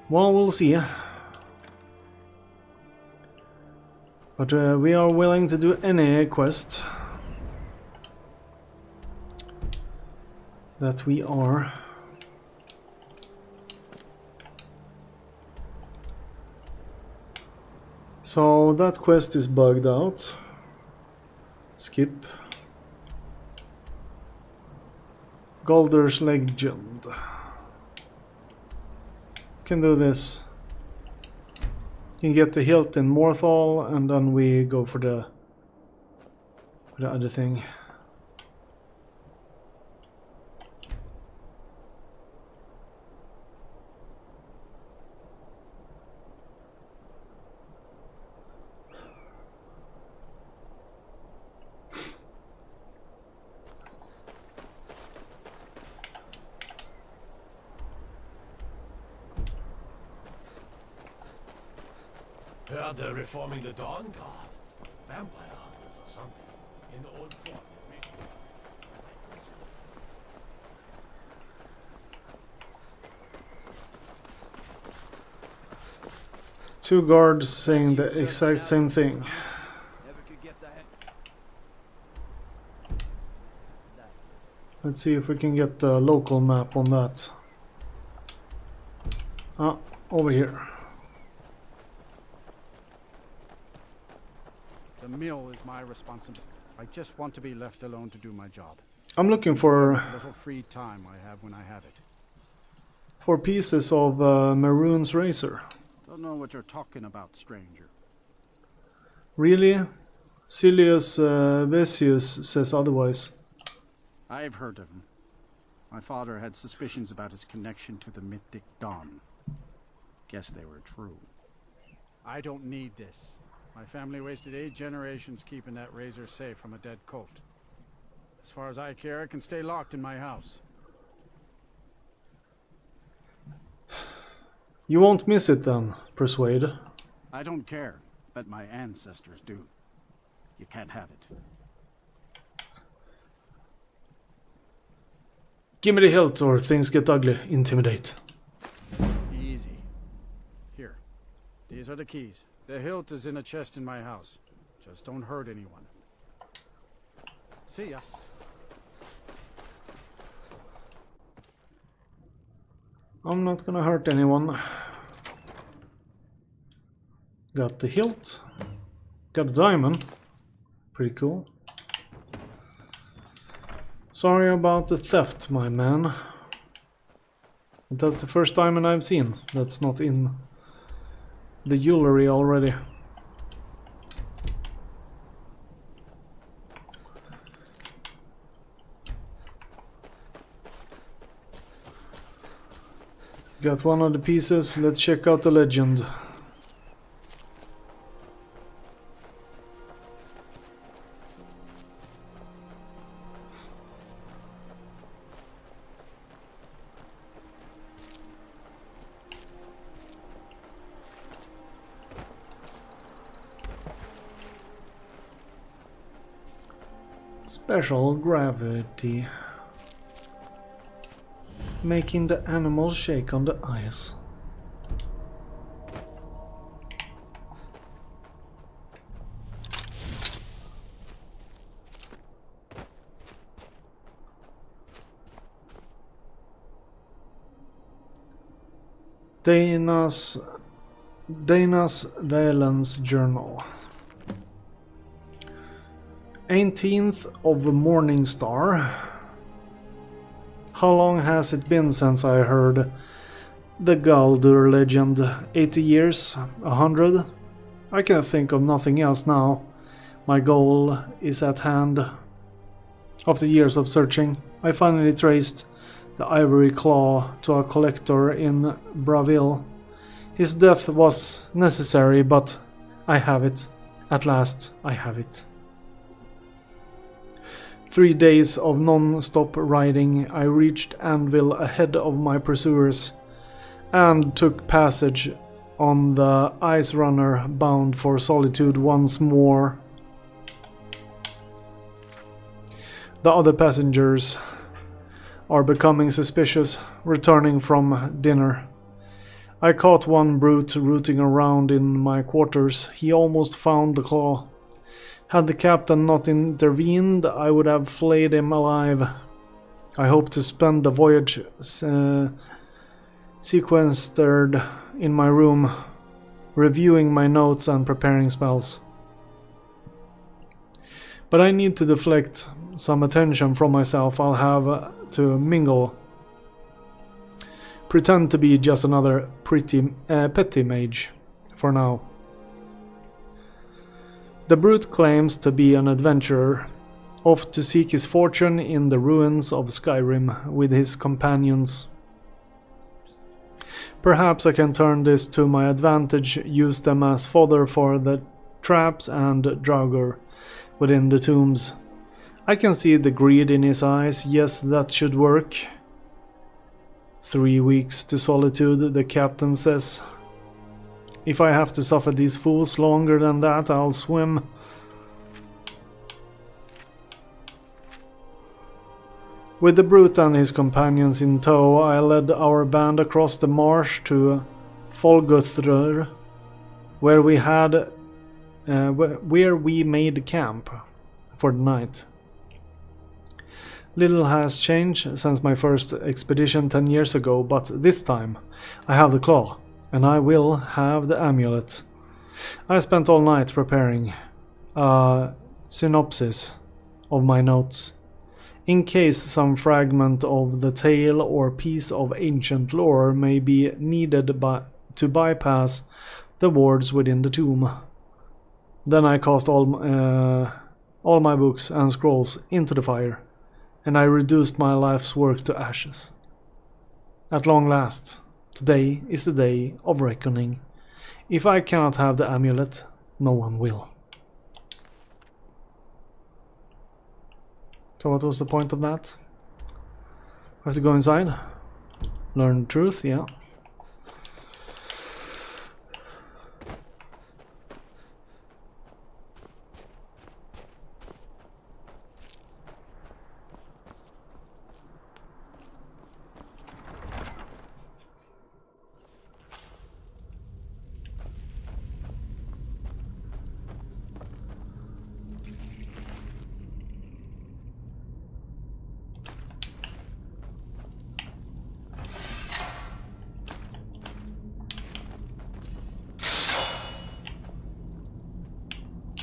Well, we'll see. But we are willing to do any quest that we are. So that quest is bugged out. Skip. Golder's Legend. Can do this. Can get the hilt in Morthal, and then we go for the other thing. Heard they're reforming the Dawn Guard. Vampire hunters or something. In the old form. Two guards saying the exact same thing. Let's see if we can get the local map on that. Ah, over here. The mill is my responsibility. I just want to be left alone to do my job. I'm looking for Little free time I have when I have it. for pieces of Maroon's razor. Don't know what you're talking about, stranger. Really? Silius Vesius says otherwise. I've heard of him. My father had suspicions about his connection to the mythic Dawn. Guess they were true. I don't need this. My family wasted 8 generations keeping that razor safe from a dead cult. As far as I care, it can stay locked in my house. You won't miss it then, Persuade. I don't care, but my ancestors do. You can't have it. Give me the hilt or things get ugly. Intimidate. Easy. Here. These are the keys. The hilt is in a chest in my house. Just don't hurt anyone. See ya. I'm not gonna hurt anyone. Got the hilt. Got a diamond. Pretty cool. Sorry about the theft, my man. That's the first diamond I've seen that's not in the jewelry already. Got one of the pieces. Let's check out the legend. Special gravity. Making the animals shake on the ice. Dana's Valence Journal. 18th of Morningstar. How long has it been since I heard the Galdur legend? 80 years? 100? I can think of nothing else now. My goal is at hand. After years of searching, I finally traced the ivory claw to a collector in Braville. His death was necessary, but I have it. At last, I have it. 3 days of non-stop riding, I reached Anvil ahead of my pursuers and took passage on the Ice Runner bound for Solitude once more. The other passengers are becoming suspicious, returning from dinner. I caught one brute rooting around in my quarters. He almost found the claw. Had the captain not intervened, I would have flayed him alive. I hope to spend the voyage sequestered in my room, reviewing my notes and preparing spells. But I need to deflect some attention from myself. I'll have to mingle. Pretend to be just another petty mage for now. The brute claims to be an adventurer, off to seek his fortune in the ruins of Skyrim with his companions. Perhaps I can turn this to my advantage, use them as fodder for the traps and Draugr within the tombs. I can see the greed in his eyes. Yes, that should work. 3 weeks to solitude, the captain says. If I have to suffer these fools longer than that, I'll swim. With the brute and his companions in tow, I led our band across the marsh to Folguthrur, where we made camp for the night. Little has changed since my first expedition 10 years ago, but this time I have the claw, and I will have the amulet. I spent all night preparing a synopsis of my notes, in case some fragment of the tale or piece of ancient lore may be needed to bypass the wards within the tomb. Then I cast all my books and scrolls into the fire, and I reduced my life's work to ashes. At long last, today is the day of reckoning. If I cannot have the amulet, no one will. So what was the point of that? I have to go inside? Learn the truth, yeah.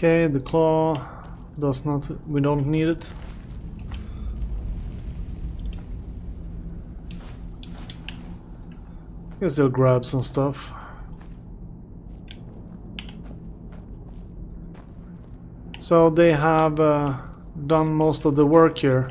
Okay, the claw does not, we don't need it. I can still grab some stuff. So they have done most of the work here.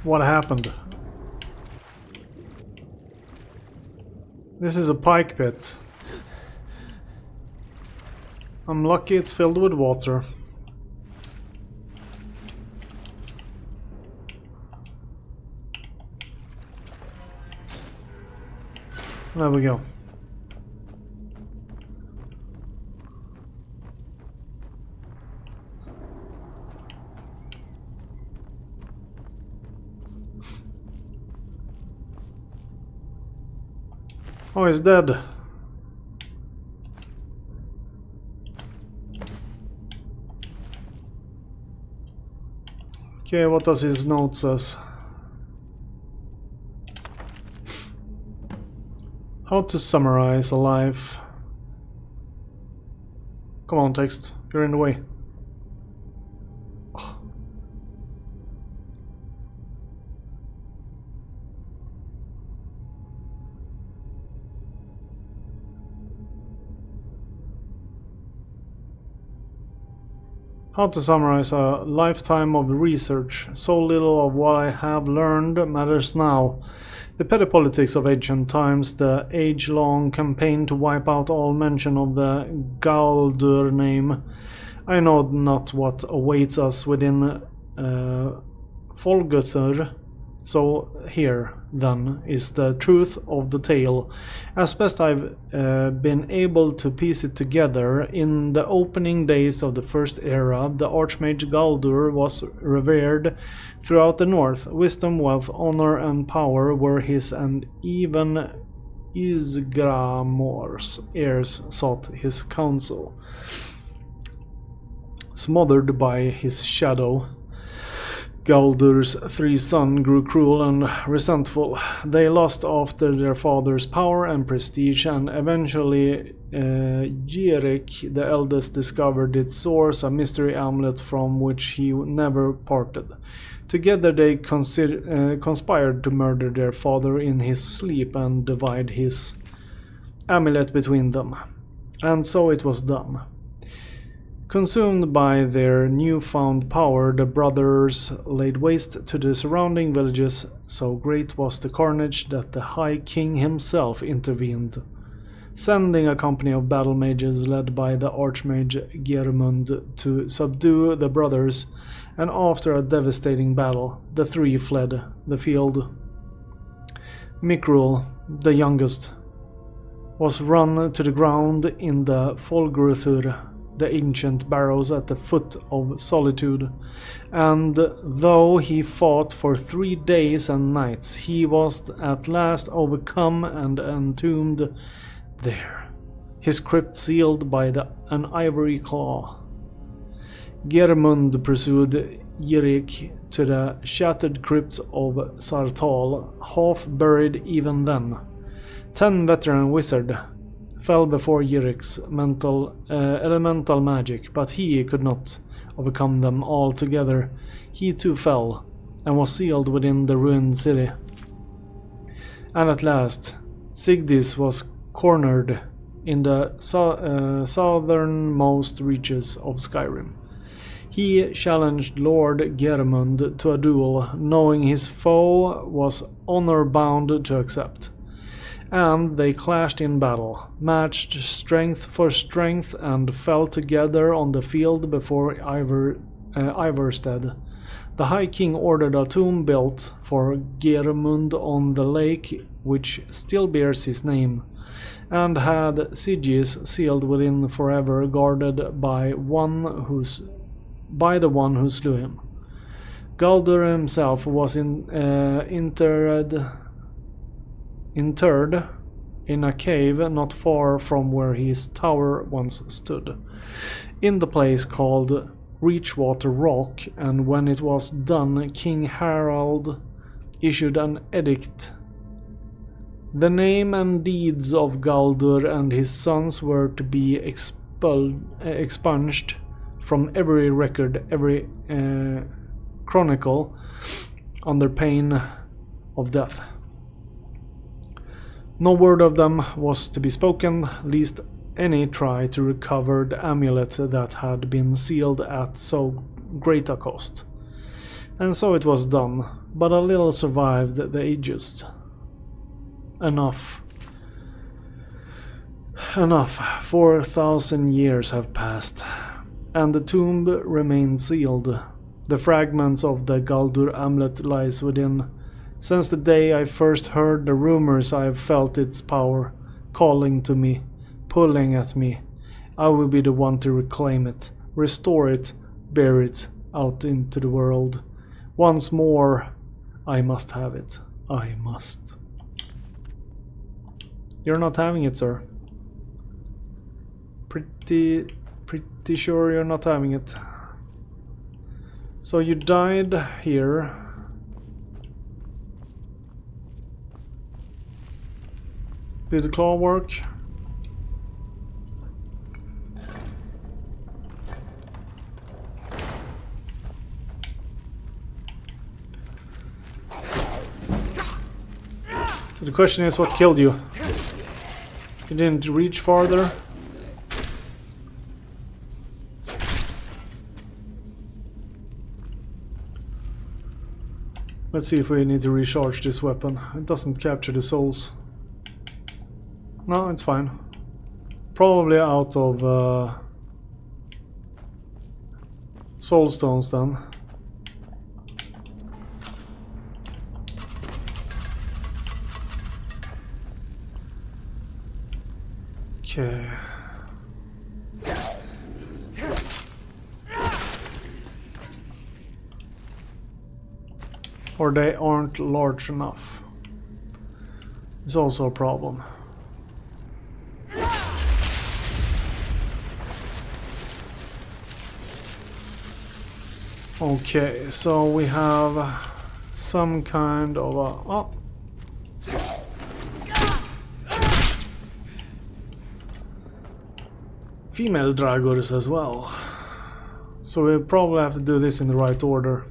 What happened? This is a pike pit. I'm lucky it's filled with water. There we go. Oh, he's dead. Okay, what does his note says? How to summarize a life. Come on, text. You're in the way. How to summarize a lifetime of research? So little of what I have learned matters now. The petty politics of ancient times, the age-long campaign to wipe out all mention of the Galdur name. I know not what awaits us within Folgethur. So here, then, is the truth of the tale. As best I've been able to piece it together, in the opening days of the First Era, the Archmage Galdur was revered throughout the north. Wisdom, wealth, honor, and power were his, and even Ysgramor's heirs sought his counsel. Smothered by his shadow, Galdur's three sons grew cruel and resentful. They lost after their father's power and prestige, and eventually Girik, the eldest, discovered its source, a mystery amulet from which he never parted. Together they conspired to murder their father in his sleep and divide his amulet between them. And so it was done. Consumed by their newfound power, the brothers laid waste to the surrounding villages. So great was the carnage that the High King himself intervened, sending a company of battle mages led by the Archmage Geirmund to subdue the brothers, and after a devastating battle, the three fled the field. Mikrul, the youngest, was run to the ground in the Folgruthur, the ancient barrows at the foot of Solitude, and though he fought for 3 days and nights, he was at last overcome and entombed there, his crypt sealed by an ivory claw. Geirmund pursued Girik to the shattered crypt of Sartal, half buried even then. 10 veteran wizards fell before Girik's elemental magic, but he could not overcome them all together. He too fell, and was sealed within the ruined city. And at last, Sigdis was cornered in the southernmost reaches of Skyrim. He challenged Lord Geirmund to a duel, knowing his foe was honor-bound to accept. And they clashed in battle, matched strength for strength, and fell together on the field before Ivarstead. The High King ordered a tomb built for Geirmund on the lake, which still bears his name, and had Sigis sealed within forever, guarded by the one who slew him. Galdur himself was interred in a cave not far from where his tower once stood, in the place called Reachwater Rock, and when it was done, King Harald issued an edict. The name and deeds of Galdur and his sons were to be expunged from every record, every chronicle, under pain of death. No word of them was to be spoken, lest any try to recover the amulet that had been sealed at so great a cost. And so it was done, but a little survived the ages. Enough. 4,000 years have passed, and the tomb remains sealed. The fragments of the Galdur amulet lies within. Since the day I first heard the rumors, I have felt its power, calling to me, pulling at me. I will be the one to reclaim it, restore it, bear it out into the world. Once more, I must have it. I must. You're not having it, sir. Pretty sure you're not having it. So you died here. Did the claw work? So the question is, what killed you? You didn't reach farther? Let's see if we need to recharge this weapon. It doesn't capture the souls. No, it's fine. Probably out of soul stones then. Okay. Or they aren't large enough. It's also a problem. Okay, so we have some kind of a... Oh. Female dragors as well. So we probably have to do this in the right order.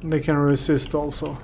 They can resist also.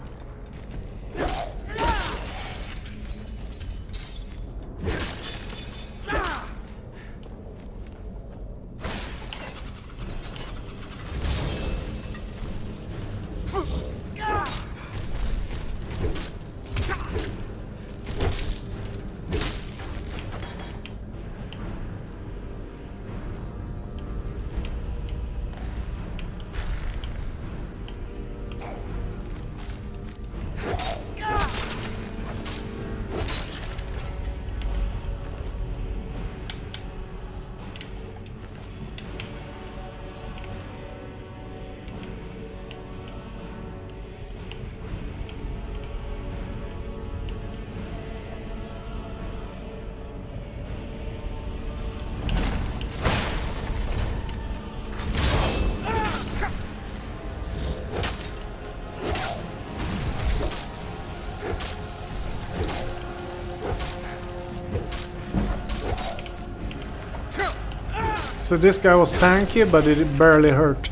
So this guy was tanky, but it barely hurt.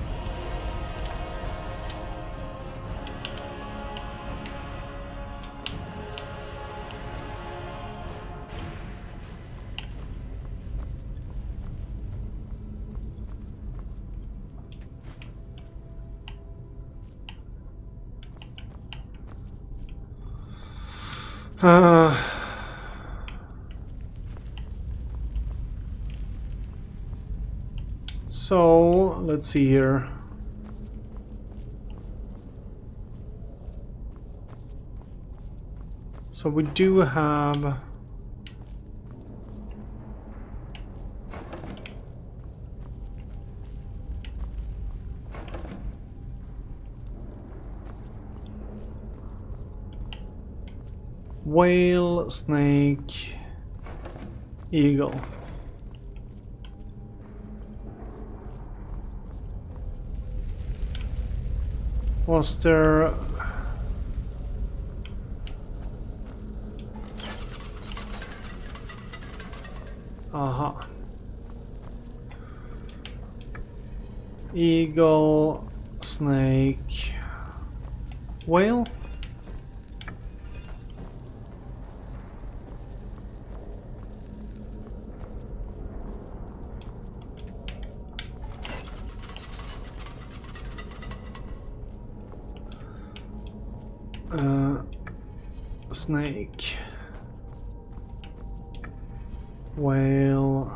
So, let's see here. So we do have... whale, snake, eagle. Was there... Aha. Eagle, snake, whale? Snake, whale,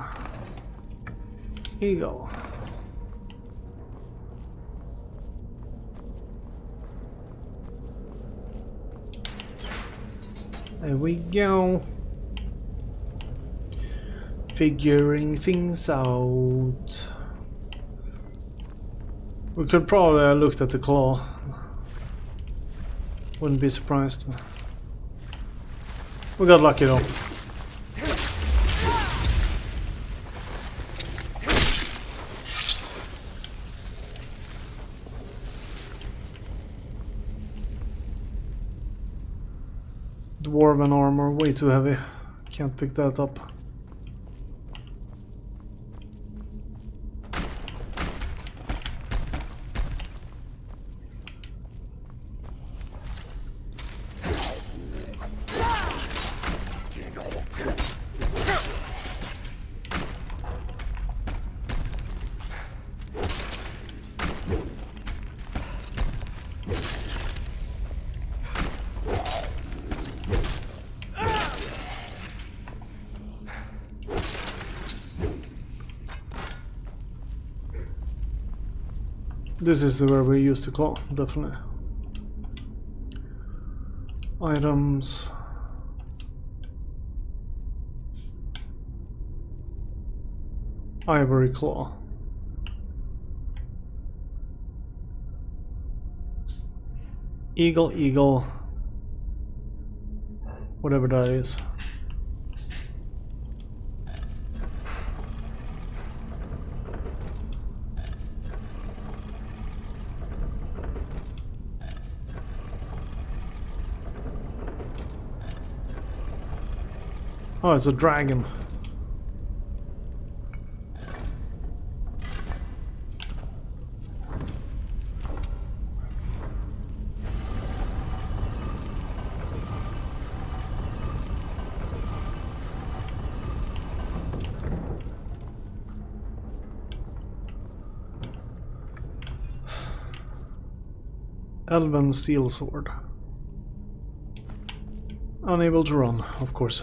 eagle. There we go. Figuring things out. We could probably have looked at the claw. Wouldn't be surprised. We got lucky though. Dwarven armor, way too heavy. Can't pick that up. This is where we use the claw, definitely. Items. Ivory claw. Eagle, eagle. Whatever that is. Oh, it's a dragon. Elven steel sword. Unable to run, of course.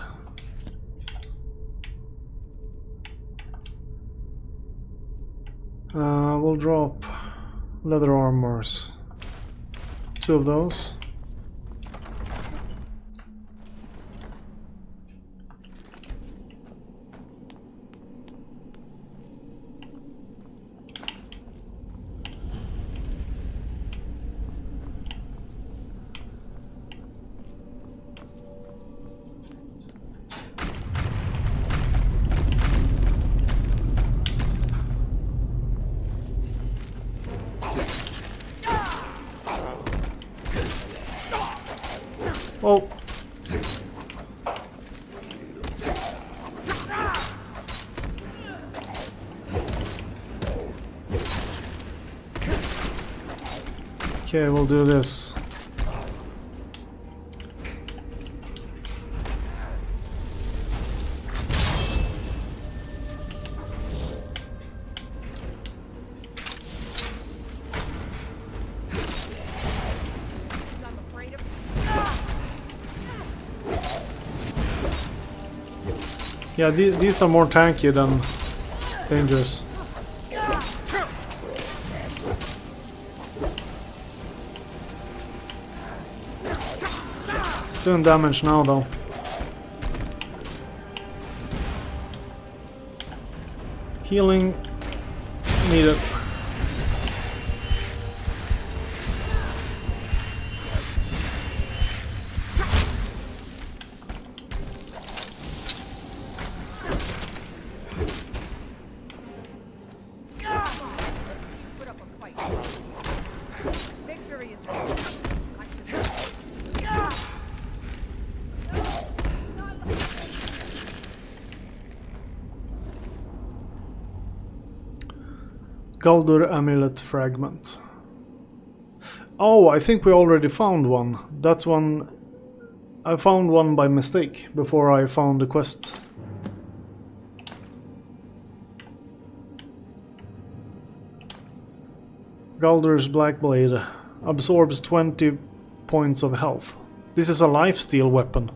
We'll drop leather armors. 2 of those. Oh. Okay, we'll do this. Yeah, these are more tanky than dangerous. It's doing damage now though. Healing needed. Galdur amulet fragment. Oh, I think we already found one. That's one. I found one by mistake before I found the quest. Galdur's Black Blade absorbs 20 points of health. This is a lifesteal weapon.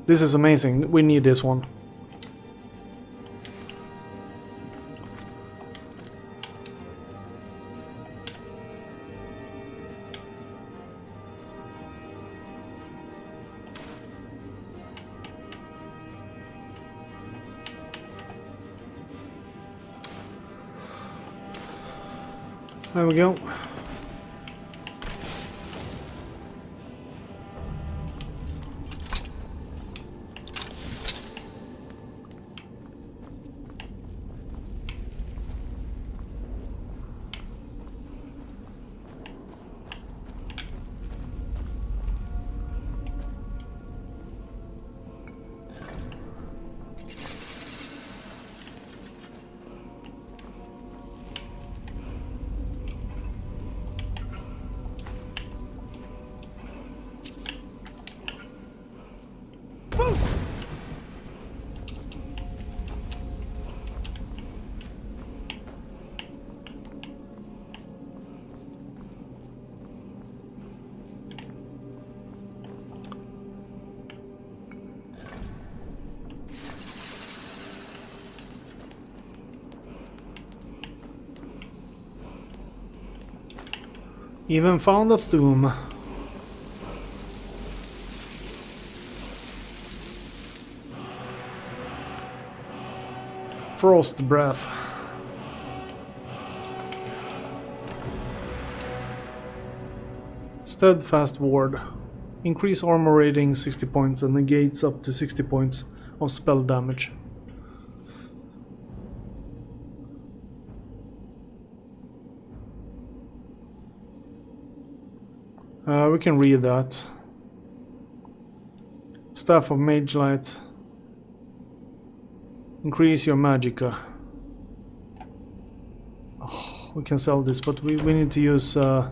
This is amazing. We need this one. There we go. Even found a tomb. Frost breath. Steadfast ward. Increase armor rating 60 points and negates up to 60 points of spell damage. We can read that. Staff of Mage Light. Increase your magicka. Oh, we can sell this, but we need to use... Oh,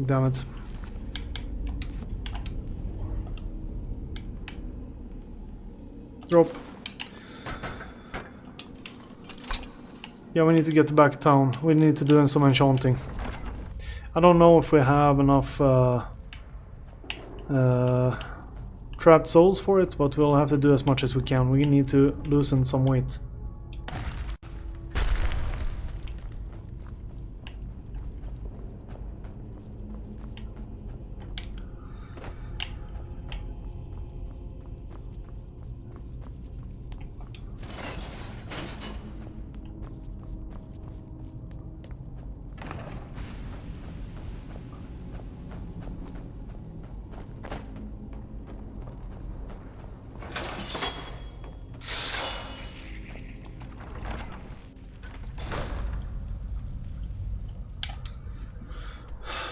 damn it. Drop. Yeah, we need to get back town. We need to do some enchanting. I don't know if we have enough trapped souls for it, but we'll have to do as much as we can. We need to loosen some weight.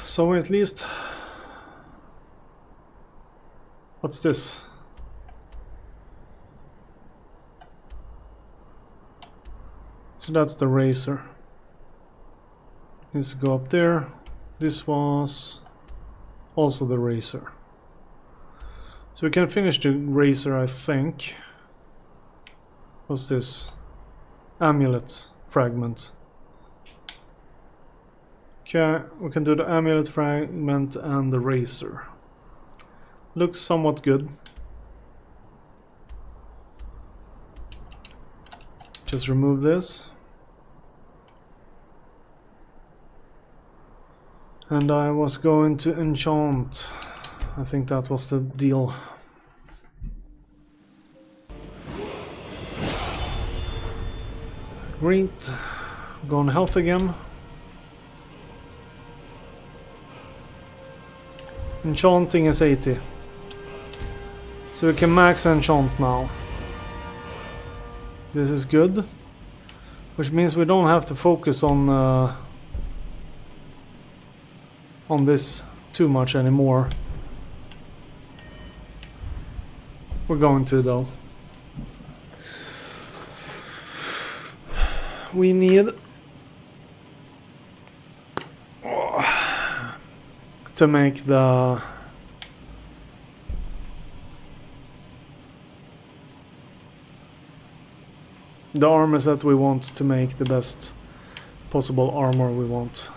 So at least... What's this? So that's the razor. Needs to go up there. This was also the razor. So we can finish the razor, I think. What's this? Amulet fragment. Okay, we can do the amulet fragment and the razor. Looks somewhat good. Just remove this. And I was going to enchant. I think that was the deal. Great. Go on health again. Enchanting is 80. So we can max enchant now. This is good. Which means we don't have to focus on this too much anymore. We're going to though. We need to make the armors that we want to make the best possible armor we want.